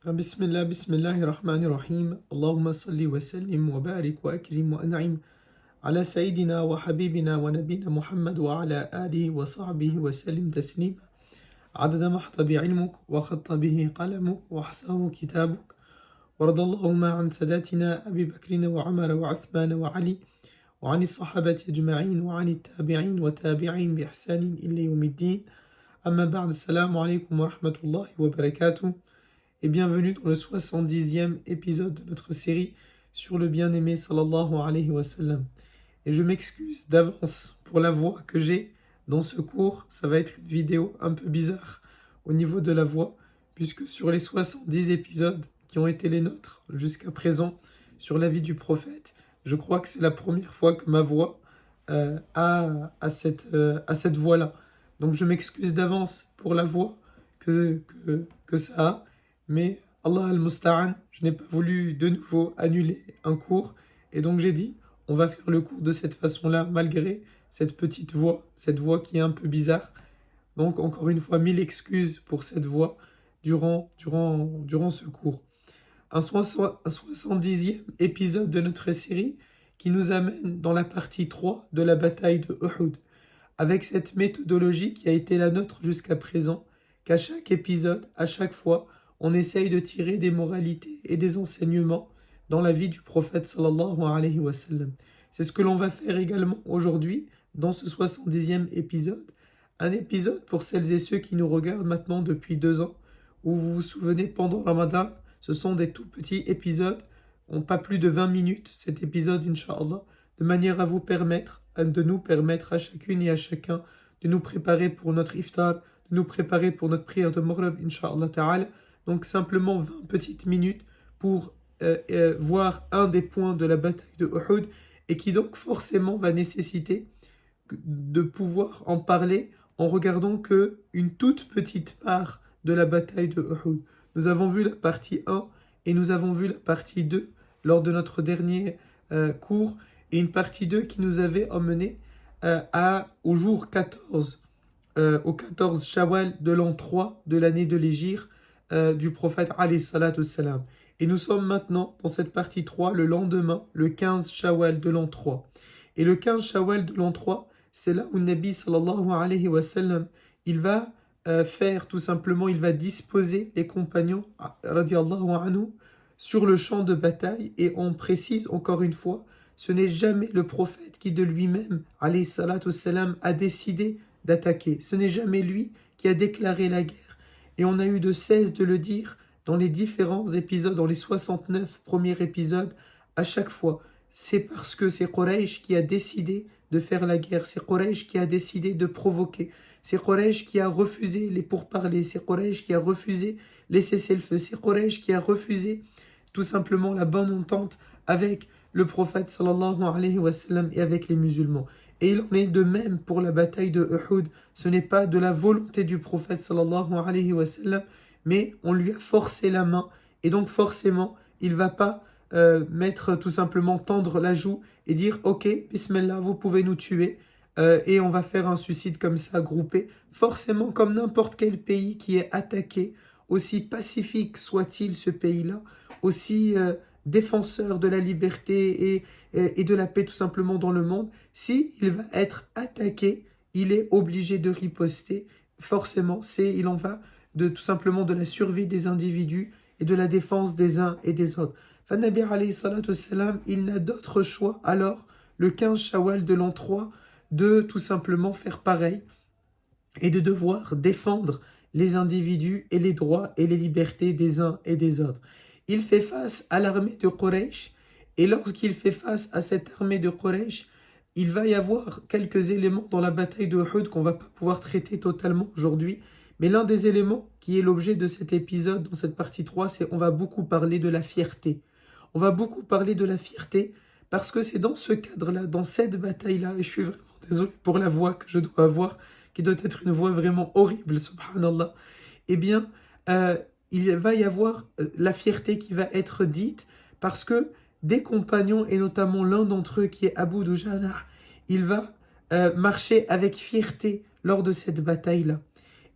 بسم الله الرحمن الرحيم اللهم صل وسلم وبارك وأكرم وأنعم على سيدنا وحبيبنا ونبينا محمد وعلى آله وصحبه وسلم تسليما عدد ما احط بعلمك وخط به قلمك وأحصاه كتابك ورضى اللهم عن ساداتنا أبي بكر وعمر وعثمان وعلي وعن الصحابة أجمعين وعن التابعين وتابعين بإحسان إلى يوم الدين أما بعد السلام عليكم ورحمة الله وبركاته et bienvenue dans le 70e épisode de notre série sur le bien-aimé sallallahu alayhi wa sallam. Et je m'excuse d'avance pour la voix que j'ai dans ce cours, ça va être une vidéo un peu bizarre au niveau de la voix, puisque sur les 70 épisodes qui ont été les nôtres jusqu'à présent sur la vie du prophète, je crois que c'est la première fois que ma voix a cette voix-là. Donc je m'excuse d'avance pour la voix que ça a. Mais Allah al-Musta'an, je n'ai pas voulu de nouveau annuler un cours. Et donc j'ai dit, on va faire le cours de cette façon-là, malgré cette petite voix, cette voix qui est un peu bizarre. Donc encore une fois, mille excuses pour cette voix durant ce cours. Un 70e épisode de notre série qui nous amène dans la partie 3 de la bataille de Uhud. Avec cette méthodologie qui a été la nôtre jusqu'à présent, qu'à chaque épisode, à chaque fois, on essaye de tirer des moralités et des enseignements dans la vie du prophète sallallahu alayhi wa sallam. C'est ce que l'on va faire également aujourd'hui dans ce 70e épisode. Un épisode pour celles et ceux qui nous regardent maintenant depuis 2 ans, où vous vous souvenez pendant Ramadan, ce sont des tout petits épisodes, pas plus de 20 minutes cet épisode Inch'Allah, de manière à vous permettre, de nous permettre à chacune et à chacun de nous préparer pour notre iftar, de nous préparer pour notre prière de Maghrib Inch'Allah Ta'ala. Donc simplement 20 petites minutes pour voir un des points de la bataille de Uhud et qui donc forcément va nécessiter de pouvoir en parler en regardant que une toute petite part de la bataille de Uhud. Nous avons vu la partie 1 et nous avons vu la partie 2 lors de notre dernier cours et une partie 2 qui nous avait emmené au jour 14, au 14 Shawwal de l'an 3 de l'année de l'Hégire du prophète alayhi salatu salam. Et nous sommes maintenant dans cette partie 3, le lendemain, le 15 Shawwal de l'an 3. Et le 15 Shawwal de l'an 3, c'est là où le Nabi sallallahu alayhi wa sallam, il va faire tout simplement, il va disposer les compagnons radiallahu anhu sur le champ de bataille. Et on précise encore une fois, ce n'est jamais le prophète qui de lui-même, alayhi salatu salam, a décidé d'attaquer. Ce n'est jamais lui qui a déclaré la guerre. Et on a eu de cesse de le dire dans les différents épisodes, dans les 69 premiers épisodes, à chaque fois. C'est parce que c'est Quraysh qui a décidé de faire la guerre, c'est Quraysh qui a décidé de provoquer, c'est Quraysh qui a refusé les pourparlers, c'est Quraysh qui a refusé les cessez-le-feu, c'est Quraysh qui a refusé tout simplement la bonne entente avec le prophète sallallahu alayhi wa sallam et avec les musulmans. Et il en est de même pour la bataille de Uhud. Ce n'est pas de la volonté du prophète sallallahu alayhi wa sallam, mais on lui a forcé la main. Et donc forcément, il ne va pas mettre tout simplement tendre la joue et dire « Ok, bismillah, vous pouvez nous tuer et on va faire un suicide comme ça, groupé. » Forcément, comme n'importe quel pays qui est attaqué, aussi pacifique soit-il ce pays-là, aussi défenseur de la liberté et de la paix tout simplement dans le monde, si il va être attaqué, il est obligé de riposter. Forcément, il en va tout simplement de la survie des individus et de la défense des uns et des autres. Nabi alayhi salatu salam, il n'a d'autre choix alors, le 15 Shawwal de l'an 3, de tout simplement faire pareil et de devoir défendre les individus et les droits et les libertés des uns et des autres. Il fait face à l'armée de Quraysh, et lorsqu'il fait face à cette armée de Quraysh, il va y avoir quelques éléments dans la bataille de Uhud qu'on ne va pas pouvoir traiter totalement aujourd'hui, mais l'un des éléments qui est l'objet de cet épisode, dans cette partie 3, c'est qu'on va beaucoup parler de la fierté. On va beaucoup parler de la fierté parce que c'est dans ce cadre-là, dans cette bataille-là, et je suis vraiment désolé pour la voix que je dois avoir, qui doit être une voix vraiment horrible, subhanallah, eh bien, il va y avoir la fierté qui va être dite parce que des compagnons, et notamment l'un d'entre eux qui est Abu Dujana, il va marcher avec fierté lors de cette bataille-là.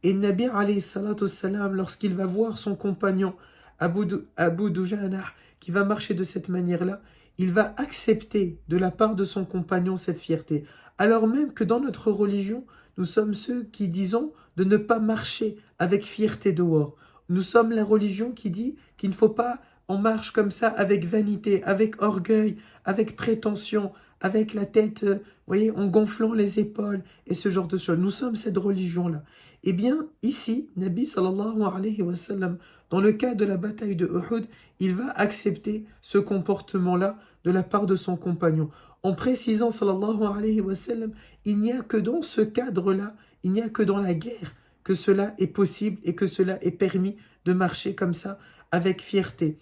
Et Nabi alayhi salatu salam, lorsqu'il va voir son compagnon Abu Dujana, qui va marcher de cette manière-là, il va accepter de la part de son compagnon cette fierté. Alors même que dans notre religion, nous sommes ceux qui disons de ne pas marcher avec fierté dehors. Nous sommes la religion qui dit qu'il ne faut pas on marche comme ça avec vanité, avec orgueil, avec prétention, avec la tête, voyez, en gonflant les épaules et ce genre de choses. Nous sommes cette religion-là. Eh bien, ici, Nabi sallallahu alayhi wa sallam, dans le cas de la bataille de Uhud, il va accepter ce comportement-là de la part de son compagnon. En précisant, sallallahu alayhi wa sallam, il n'y a que dans ce cadre-là, il n'y a que dans la guerre que cela est possible et que cela est permis de marcher comme ça avec fierté.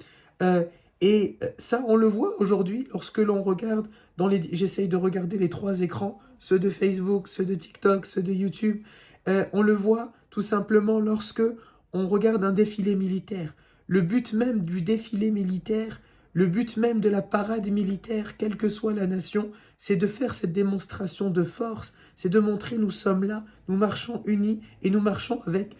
Ça, on le voit aujourd'hui lorsque l'on regarde j'essaye de regarder les 3 écrans, ceux de Facebook, ceux de TikTok, ceux de YouTube. On le voit tout simplement lorsque on regarde un défilé militaire. Le but même du défilé militaire, le but même de la parade militaire, quelle que soit la nation, c'est de faire cette démonstration de force, c'est de montrer nous sommes là, nous marchons unis et nous marchons avec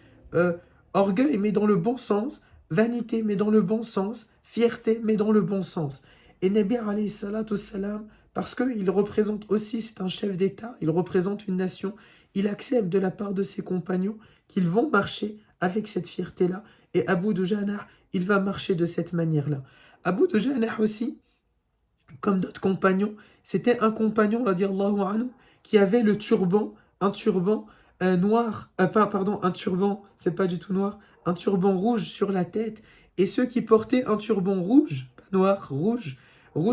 orgueil mais dans le bon sens, vanité mais dans le bon sens, fierté mais dans le bon sens. Et Nabi alayhi salatu salam, parce qu'il représente aussi, c'est un chef d'État, il représente une nation, il accepte de la part de ses compagnons qu'ils vont marcher avec cette fierté-là. Et Abu Dujana, il va marcher de cette manière-là. Abu Dujana aussi, comme d'autres compagnons, c'était un compagnon, radiallahu anhu, qui avait le turban, un turban noir, un turban, c'est pas du tout noir, un turban rouge sur la tête. Et ceux qui portaient un turban rouge, pas noir, rouge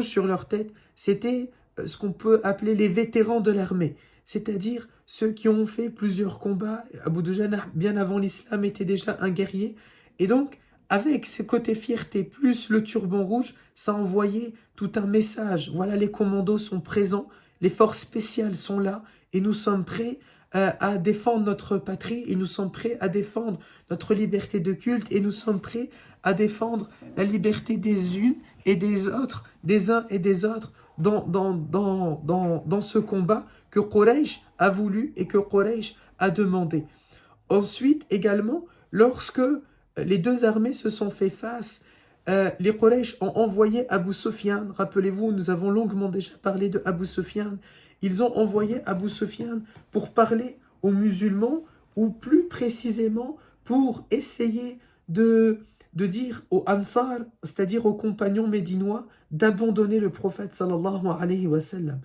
sur leur tête, c'était ce qu'on peut appeler les vétérans de l'armée. C'est-à-dire ceux qui ont fait plusieurs combats. Abu Dujana, bien avant l'islam, était déjà un guerrier. Et donc, avec ce côté fierté, plus le turban rouge, ça envoyait tout un message. Voilà, les commandos sont présents, les forces spéciales sont là, et nous sommes prêts à défendre notre patrie, et nous sommes prêts à défendre notre liberté de culte, et nous sommes prêts à défendre la liberté des unes et des autres, des uns et des autres, dans ce combat que Quraysh a voulu et que Quraysh a demandé. Ensuite, également, lorsque les 2 armées se sont fait face, les Quraysh ont envoyé Abu Sufyan. Rappelez-vous, nous avons longuement déjà parlé de Abu Sufyan. Ils ont envoyé Abu Sufyan pour parler aux musulmans, ou plus précisément pour essayer de dire aux Ansar, c'est-à-dire aux compagnons médinois, d'abandonner le prophète sallallahu alayhi wa sallam.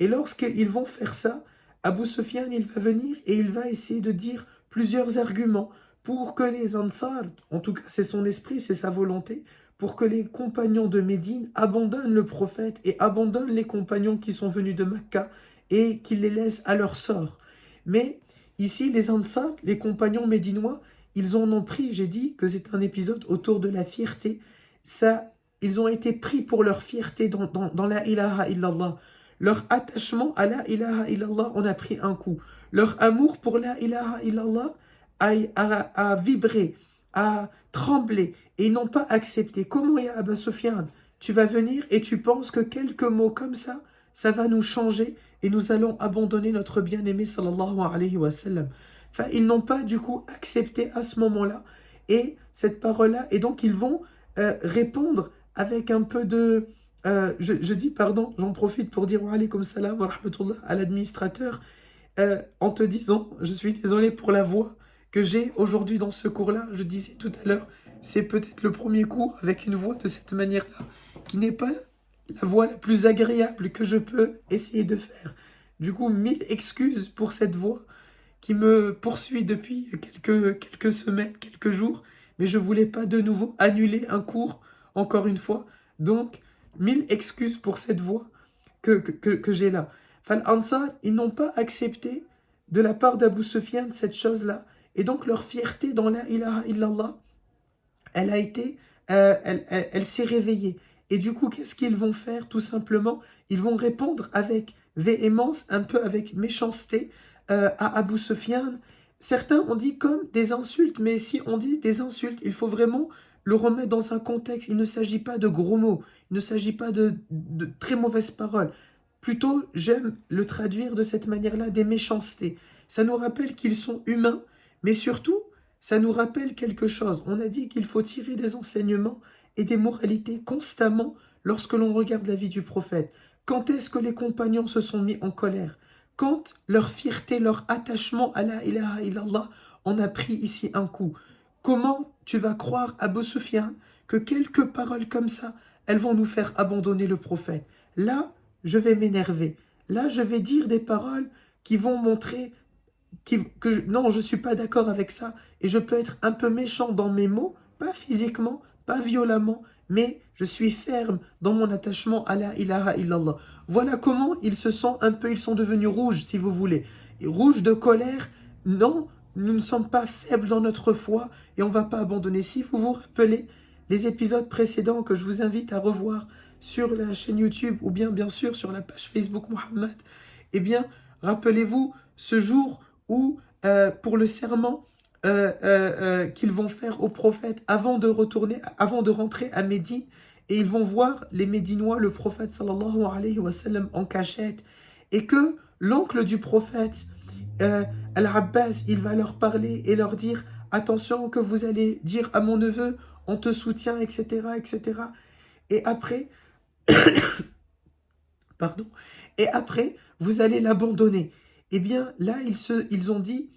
Et lorsqu'ils vont faire ça, Abu Sufyan, il va venir et il va essayer de dire plusieurs arguments pour que les Ansar, en tout cas c'est son esprit, c'est sa volonté, pour que les compagnons de Médine abandonnent le prophète et abandonnent les compagnons qui sont venus de Mecca et qu'ils les laissent à leur sort. Mais ici, les Ansar, les compagnons médinois, ils en ont pris, j'ai dit que c'est un épisode autour de la fierté. Ça, ils ont été pris pour leur fierté dans la ilaha illallah. Leur attachement à la ilaha illallah en a pris un coup. Leur amour pour la ilaha illallah a vibré, a tremblé, et ils n'ont pas accepté. Comment, ya Abu Sufyan, tu vas venir et tu penses que quelques mots comme ça va nous changer et nous allons abandonner notre bien-aimé sallallahu alayhi wa sallam. Enfin, ils n'ont pas du coup accepté à ce moment-là et cette parole-là, et donc ils vont répondre avec un peu de... je dis pardon, j'en profite pour dire wa alaykum salam wa rahmatullah à l'administrateur, en te disant, je suis désolé pour la voix que j'ai aujourd'hui dans ce cours-là. Je disais tout à l'heure, c'est peut-être le premier cours avec une voix de cette manière-là, qui n'est pas la voix la plus agréable que je peux essayer de faire. Du coup, 1000 excuses pour cette voix qui me poursuit depuis quelques semaines, quelques jours, mais je voulais pas de nouveau annuler un cours, encore une fois. Donc, 1000 excuses pour cette voix que j'ai là. Enfin, Ansar, ils n'ont pas accepté de la part d'Abu Sufyan cette chose-là. Et donc, leur fierté dans la ilaha illallah, elle s'est réveillée. Et du coup, qu'est-ce qu'ils vont faire? Tout simplement, ils vont répondre avec véhémence, un peu avec méchanceté, à Abu Sufyan. Certains ont dit comme des insultes, mais si on dit des insultes, il faut vraiment le remettre dans un contexte. Il ne s'agit pas de gros mots, il ne s'agit pas de très mauvaises paroles. Plutôt, j'aime le traduire de cette manière-là, des méchancetés. Ça nous rappelle qu'ils sont humains, mais surtout, ça nous rappelle quelque chose. On a dit qu'il faut tirer des enseignements et des moralités constamment lorsque l'on regarde la vie du prophète. Quand est-ce que les compagnons se sont mis en colère? Quand leur fierté, leur attachement à la ilaha illallah en a pris ici un coup. Comment tu vas croire, Abu Sufyan, que quelques paroles comme ça, elles vont nous faire abandonner le prophète? Là, je vais m'énerver. Là, je vais dire des paroles qui vont montrer non, je ne suis pas d'accord avec ça. Et je peux être un peu méchant dans mes mots, pas physiquement, pas violemment, mais je suis ferme dans mon attachement à la ilaha illallah. Voilà comment ils se sont un peu, ils sont devenus rouges, si vous voulez. Et rouges de colère, non, nous ne sommes pas faibles dans notre foi et on ne va pas abandonner. Si vous vous rappelez les épisodes précédents que je vous invite à revoir sur la chaîne YouTube ou bien sûr sur la page Facebook Mohammed, eh bien, rappelez-vous ce jour où, pour le serment qu'ils vont faire au prophète avant de rentrer à Médine, et ils vont voir les Médinois, le prophète sallallahu alayhi wa sallam en cachette, et que l'oncle du prophète, Al-Abbas, il va leur parler et leur dire « Attention que vous allez dire à mon neveu, on te soutient, etc. etc. » Et après, pardon, et après, vous allez l'abandonner. Eh bien, là, ils ont dit,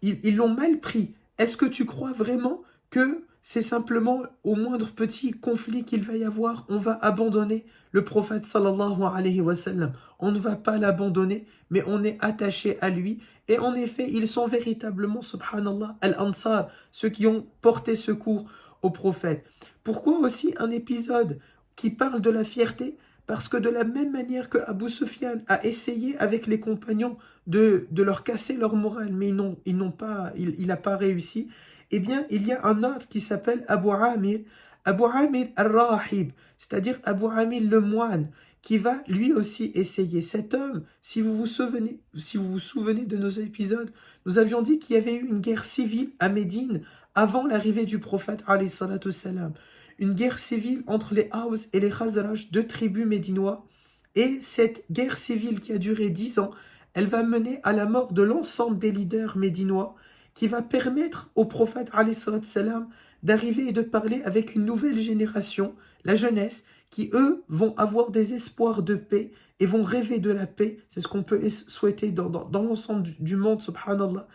ils l'ont mal pris. Est-ce que tu crois vraiment que c'est simplement au moindre petit conflit qu'il va y avoir, on va abandonner le prophète sallallahu alayhi wa sallam? On ne va pas l'abandonner, mais on est attaché à lui. Et en effet, ils sont véritablement, subhanallah, al-ansar, ceux qui ont porté secours au prophète. Pourquoi aussi un épisode qui parle de la fierté? Parce que de la même manière que Abu Sufyan a essayé avec les compagnons de leur casser leur morale, mais il n'a pas réussi, eh bien, il y a un autre qui s'appelle Abu Amir al-Rahib, c'est-à-dire Abu Amir le moine, qui va lui aussi essayer. Cet homme, si vous vous souvenez de nos épisodes, nous avions dit qu'il y avait eu une guerre civile à Médine avant l'arrivée du prophète, alayhi salatu salam. Une guerre civile entre les Aws et les Khazraj, deux tribus médinois. Et cette guerre civile qui a duré 10 ans, elle va mener à la mort de l'ensemble des leaders médinois, qui va permettre au prophète alayhi salatu salam d'arriver et de parler avec une nouvelle génération, la jeunesse, qui eux vont avoir des espoirs de paix et vont rêver de la paix. C'est ce qu'on peut souhaiter dans l'ensemble du monde, subhanallah.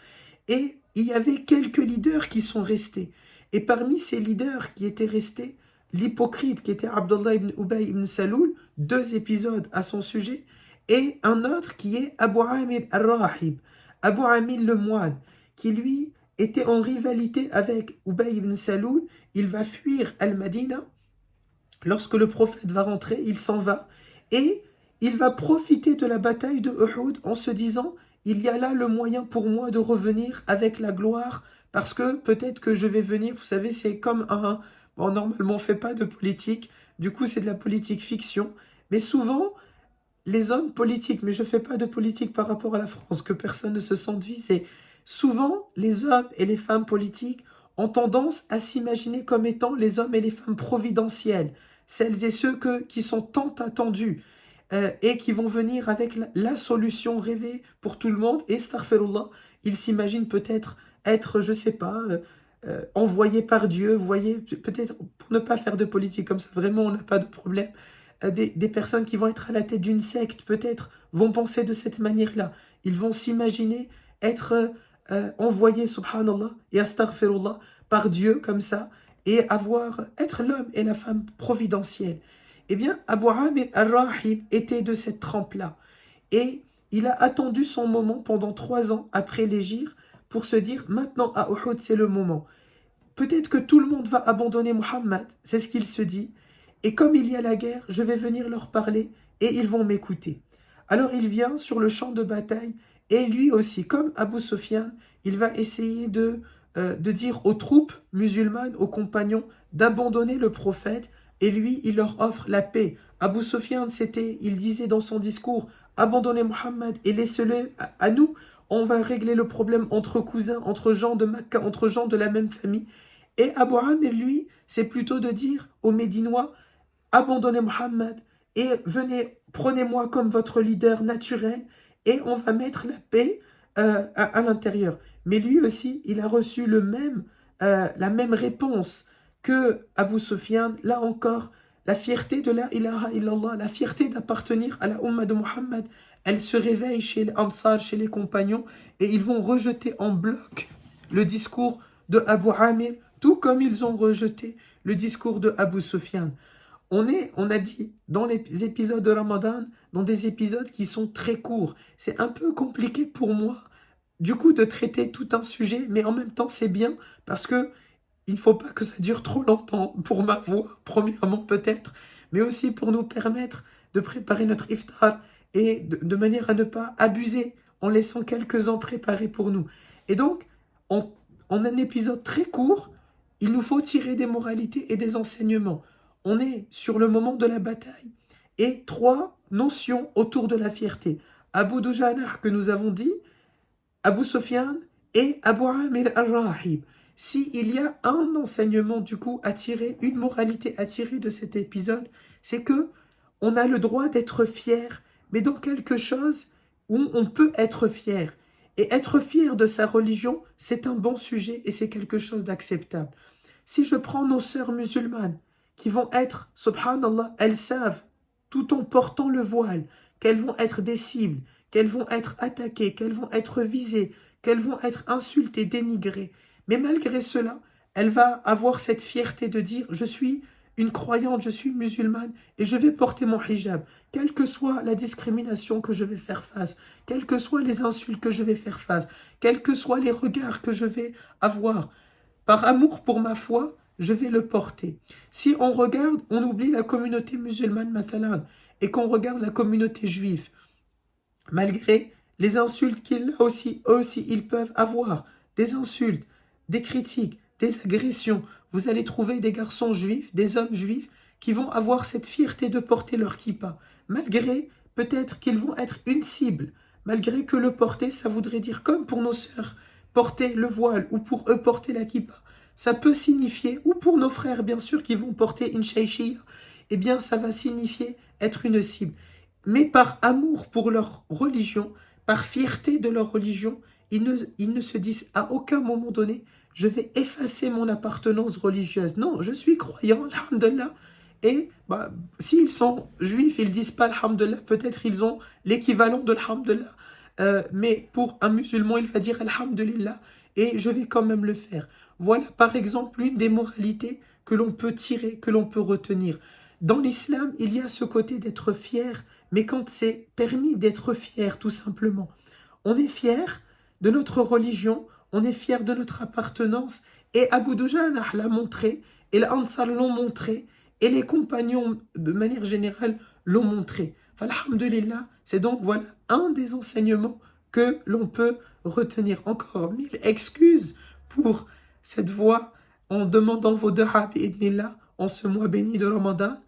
Et il y avait quelques leaders qui sont restés. Et parmi ces leaders qui étaient restés, l'hypocrite qui était Abdullah ibn Ubay ibn Saloul, 2 épisodes à son sujet, et un autre qui est Abu Amir al-Rahib, Abu Amir le moine, qui lui était en rivalité avec Ubay ibn Saloul. Il va fuir Al-Madina. Lorsque le prophète va rentrer, il s'en va et il va profiter de la bataille de Uhud en se disant « Il y a là le moyen pour moi de revenir avec la gloire parce que peut-être que je vais venir. » Vous savez, c'est comme un... Bon, normalement, on ne fait pas de politique. Du coup, c'est de la politique fiction. Mais souvent, les hommes politiques, mais je ne fais pas de politique par rapport à la France, que personne ne se sente visé. Souvent, les hommes et les femmes politiques ont tendance à s'imaginer comme étant les hommes et les femmes providentiels. Celles et ceux qui sont tant attendus et qui vont venir avec la solution rêvée pour tout le monde. Et astaghfirullah, ils s'imaginent peut-être être, je ne sais pas, envoyés par Dieu. Vous voyez, peut-être pour ne pas faire de politique comme ça, vraiment on n'a pas de problème. Des personnes qui vont être à la tête d'une secte, peut-être, vont penser de cette manière-là. Ils vont s'imaginer être envoyés, subhanallah, et astaghfirullah, par Dieu comme ça, et être l'homme et la femme providentielle. Eh bien, Abu Amir al-Rahib était de cette trempe-là. Et il a attendu son moment pendant 3 ans après l'hégire pour se dire, maintenant à Uhud, c'est le moment. Peut-être que tout le monde va abandonner Muhammad, c'est ce qu'il se dit. Et comme il y a la guerre, je vais venir leur parler et ils vont m'écouter. Alors il vient sur le champ de bataille et lui aussi, comme Abu Sufyan, il va essayer de dire aux troupes musulmanes, aux compagnons, d'abandonner le prophète, et lui, il leur offre la paix. Abu Sufyan, il disait dans son discours, abandonnez Muhammad et laissez-le à nous, on va régler le problème entre cousins, entre gens de Mecca, entre gens de la même famille. Et Abu Amir, lui, c'est plutôt de dire aux Médinois, abandonnez Muhammad et venez, prenez-moi comme votre leader naturel et on va mettre la paix à l'intérieur. mais lui aussi, il a reçu la même réponse que Abu Sufyan. Là encore, la fierté de la ilaha illallah, la fierté d'appartenir à la Ummah de Muhammad, elle se réveille chez les Ansar, chez les compagnons, et ils vont rejeter en bloc le discours de Abu Amir, tout comme ils ont rejeté le discours de Abu Sufyan. On a dit, dans les épisodes de Ramadan, dans des épisodes qui sont très courts. C'est un peu compliqué pour moi, du coup, de traiter tout un sujet, mais en même temps, c'est bien, parce que il ne faut pas que ça dure trop longtemps pour ma voix, premièrement peut-être, mais aussi pour nous permettre de préparer notre iftar et de manière à ne pas abuser en laissant quelques-uns préparés pour nous. Et donc, en un épisode très court, il nous faut tirer des moralités et des enseignements. On est sur le moment de la bataille et 3 notions autour de la fierté. Abu Dujanah que nous avons dit, Abu Sufyan et Abu Amir al-Rahib. S'il y a un enseignement du coup à tirer, une moralité à tirer de cet épisode, c'est que on a le droit d'être fier, mais dans quelque chose où on peut être fier. Et être fier de sa religion, c'est un bon sujet et c'est quelque chose d'acceptable. Si je prends nos sœurs musulmanes, qui vont être, subhanallah, elles savent, tout en portant le voile, qu'elles vont être des cibles, qu'elles vont être attaquées, qu'elles vont être visées, qu'elles vont être insultées, dénigrées. Mais malgré cela, elle va avoir cette fierté de dire « Je suis une croyante, je suis musulmane et je vais porter mon hijab, quelle que soit la discrimination que je vais faire face, quelles que soient les insultes que je vais faire face, quels que soient les regards que je vais avoir. Par amour pour ma foi, je vais le porter. » Si on regarde, on oublie la communauté musulmane, mathalan, et qu'on regarde la communauté juive, malgré les insultes eux aussi, ils peuvent avoir, des insultes, des critiques, des agressions, vous allez trouver des garçons juifs, des hommes juifs, qui vont avoir cette fierté de porter leur kippa, malgré peut-être qu'ils vont être une cible, malgré que le porter, ça voudrait dire, comme pour nos sœurs, porter le voile, ou pour eux porter la kippa, ça peut signifier, ou pour nos frères bien sûr qui vont porter une shayshiya, eh bien ça va signifier être une cible. Mais par amour pour leur religion, par fierté de leur religion, ils ne se disent à aucun moment donné « je vais effacer mon appartenance religieuse ». Non, je suis croyant, alhamdulillah. Et s'ils sont juifs, ils ne disent pas alhamdulillah, peut-être ils ont l'équivalent de alhamdulillah. Mais pour un musulman, il va dire alhamdulillah et je vais quand même le faire. Voilà par exemple une des moralités que l'on peut tirer, que l'on peut retenir. Dans l'islam, il y a ce côté d'être fier, mais quand c'est permis d'être fier tout simplement. On est fier de notre religion, on est fier de notre appartenance, et Abu Dujanah l'a montré, et les Ansar l'ont montré, et les compagnons de manière générale l'ont montré. Alhamdulillah, c'est donc voilà un des enseignements que l'on peut retenir. Encore 1000 excuses pour cette voix en demandant vos du'a bi'idnillah en ce mois béni de Ramadan.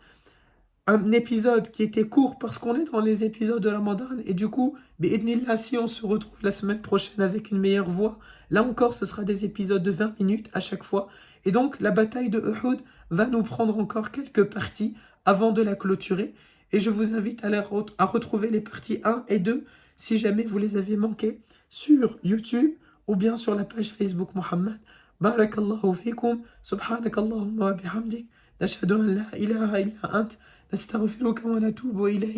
Un épisode qui était court parce qu'on est dans les épisodes de Ramadan et du coup, bi'idnillah, si on se retrouve la semaine prochaine avec une meilleure voix, là encore ce sera des épisodes de 20 minutes à chaque fois. Et donc la bataille de Uhud va nous prendre encore quelques parties avant de la clôturer. Et je vous invite à retrouver les parties 1 et 2 si jamais vous les avez manquées sur YouTube ou bien sur la page Facebook Muhammad. Barakallahu fikum, subhanakallahumma wa bihamdik, nashhadu an la ilaha illa ant, nastaghfiruka wa natubu ilayk.